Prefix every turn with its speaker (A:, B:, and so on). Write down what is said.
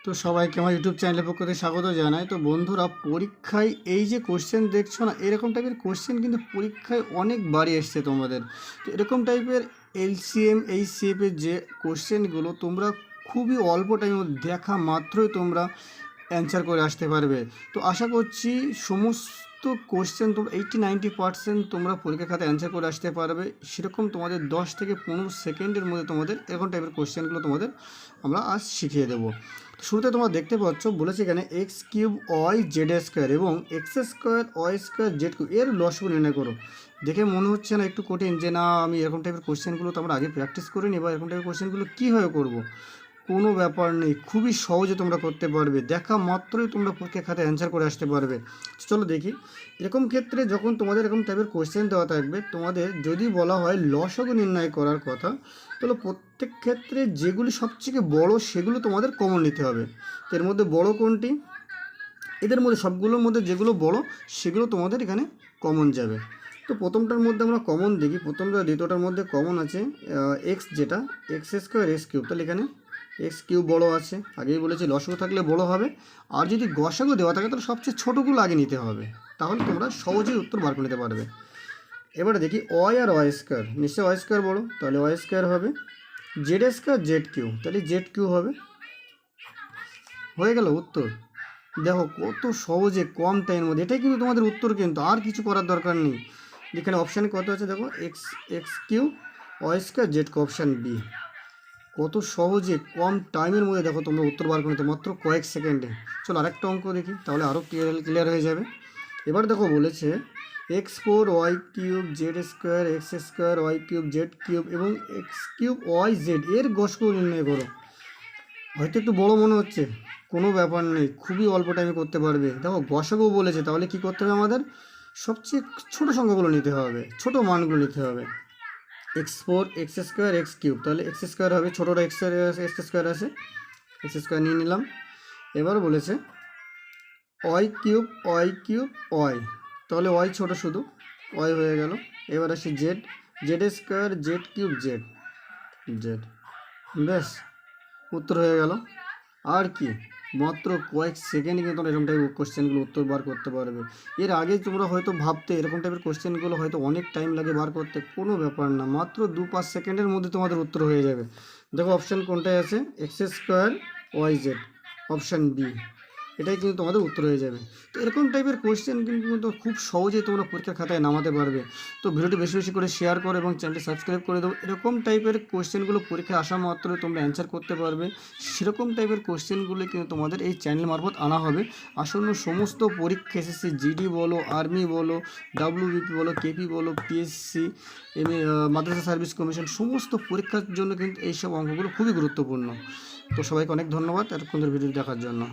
A: তো সবাইকে আমার ইউটিউব চ্যানেলের পক্ষ থেকে স্বাগত জানাই। তো বন্ধুরা, পরীক্ষায় এই যে কোশ্চেন দেখছো না, এরকম টাইপের কোশ্চেন কিন্তু পরীক্ষায় অনেকবারই এসছে তোমাদের। তো এরকম টাইপের এলসিএম এইচসিএফের যে কোশ্চেনগুলো তোমরা খুবই অল্প টাইমে দেখা মাত্রই তোমরা অ্যান্সার করে আসতে পারবে। তো আশা করছি সমস্ত কোশ্চেন তোমরা 80-90% তোমরা পরীক্ষা খাতে অ্যান্সার করে আসতে পারবে। সেরকম তোমাদের 10 থেকে 15 সেকেন্ডের মধ্যে তোমাদের এরকম টাইপের কোশ্চেনগুলো তোমাদের আমরা আজ শিখিয়ে দেবো। শুরুতে তোমরা দেখতে পাচ্ছ বলেছে এখানে x cube y z square এবং x square y square z cube এর লসগু নির্ণয় করো। দেখে মনে হচ্ছে না একটু কঠিন, যে না আমি এরকম টাইপের কোশ্চেনগুলো তো আমরা আগে প্র্যাকটিস করিনি, বা এরকম টাইপের কোশ্চেনগুলো কীভাবে করবো। কোনো ব্যাপার নেই, খুবই সহজে তোমরা করতে পারবে, দেখা মাত্রই তোমরা পরীক্ষা খাতে অ্যান্সার করে আসতে পারবে। চলো দেখি। এরকম ক্ষেত্রে যখন তোমাদের এরকম টাইপের কোশ্চেন দেওয়া থাকবে, তোমাদের যদি বলা হয় লসগু নির্ণয় করার কথা, তাহলে প্রত্যেক ক্ষেত্রে যেগুলি সবথেকে বড় সেগুলো তোমাদের কমন নিতে হবে। তো এর মধ্যে বড় কোনটি? এদের মধ্যে সবগুলোর মধ্যে যেগুলো বড় সেগুলো তোমাদের এখানে কমন যাবে। তো প্রথমটার মধ্যে আমরা কমন দেখি। প্রথমটা দ্বিতীয়টার মধ্যে কমন আছে এক্স, যেটা এক্স স্কোয়ার এক্স কিউব। তাহলে এখানে এক্স কিউব বড় আছে, আগেই বলেছি লসগু থাকলে বড় হবে। আর যদি গসাগু দেওয়া থাকে তাহলে সবচেয়ে ছোটোগুলো আগে নিতে হবে, তাহলে তোমরা সহজেই উত্তর বার করে নিতে পারবে। এবারে দেখি ওয়াই আর ওয়াই স্কোয়ার, নিশ্চয়ই ওয়াই স্কোয়ার বড়ো, তাহলে ওয়াই স্কোয়ার হবে। জেড স্কোয়ার জেড কিউ, তাহলে জেড কিউ হবে। হয়ে গেল উত্তর। দেখো কত সহজে কম টাইমের মধ্যে, এটাই কিন্তু তোমাদের উত্তর, কিন্তু আর কিছু করার দরকার নেই। এখানে অপশানে কত আছে দেখো, X Q Y square Z Q, option B. কত সহজে কম টাইমের মধ্যে দেখো তোমরা উত্তর বার করে নিতে, মাত্র কয়েক সেকেন্ডে। চলো আরেকটা অঙ্ক দেখি, তাহলে আরও ক্লিয়ার হয়ে যাবে। এবার দেখো বলেছে x four y cube z square x square y cube z cube এবং এক্স কিউব ওয়াই জেড এর গসগু নির্ণয় করো। হয়তো একটু বড় মনে হচ্ছে, কোনো ব্যাপার নেই, খুবই অল্প টাইমে করতে পারবে। দেখো গসগু বলেছে, তাহলে কি করতে হবে আমাদের? সবচেয়ে ছোটো সংখ্যাগুলো নিতে হবে, ছোটো মানগুলো নিতে হবে। X four x square x cube, তাহলে এক্স স্কোয়ার হবে, ছোটোটা এক্স স্কোয়ার আছে, এক্স স্কোয়ার নিয়ে নিলাম। এবার বলেছে ওয়াই কিউব ওয়াই, তাহলে ওয়াই ছোটো, শুধু ওয়াই হয়ে গেল। এবার আসি Z, Z square z cube Z, ব্যাস উত্তর হয়ে গেল। আর কি, মাত্র কয়েক সেকেন্ডে কিন্তু তোমরা এরকম টাইপের কোশ্চেনগুলো উত্তর বার করতে পারবে। এর আগে তোমরা হয়তো ভাবতে এরকম টাইপের কোশ্চেনগুলো হয়তো অনেক টাইম লাগে বার করতে, কোনো ব্যাপার না, মাত্র 2-5 সেকেন্ডের মধ্যে তোমাদের উত্তর হয়ে যাবে। দেখো অপশান কোনটায় আছে, x square y z, option B, এটাই কিন্তু তোমাদের উত্তর হয়ে যাবে। তো এরকম টাইপের কোশ্চেন কিন্তু খুব সহজেই তোমরা পরীক্ষার খাতায় নামাতে পারবে। তো ভিডিওটি বেশি বেশি করে শেয়ার করো এবং চ্যানেলটি সাবস্ক্রাইব করে দাও। এরকম টাইপের কোশ্চেনগুলো পরীক্ষায় আসা মাত্র তোমরা অ্যান্সার করতে পারবে। সেরকম টাইপের কোশ্চেনগুলো কিন্তু তোমাদের এই চ্যানেল মারফত আনা হবে। আসন্ন সমস্ত পরীক্ষা, এসএসসি জিডি বলো, আর্মি বলো, ডাব্লিউবিপি বলো, কেপি বলো, পিএসসি, মাদ্রাসা সার্ভিস কমিশন, সমস্ত পরীক্ষার জন্য কিন্তু এইসব অঙ্কগুলো খুবই গুরুত্বপূর্ণ। তো সবাইকে অনেক ধন্যবাদ এতক্ষণ ধরে ভিডিও দেখার জন্য।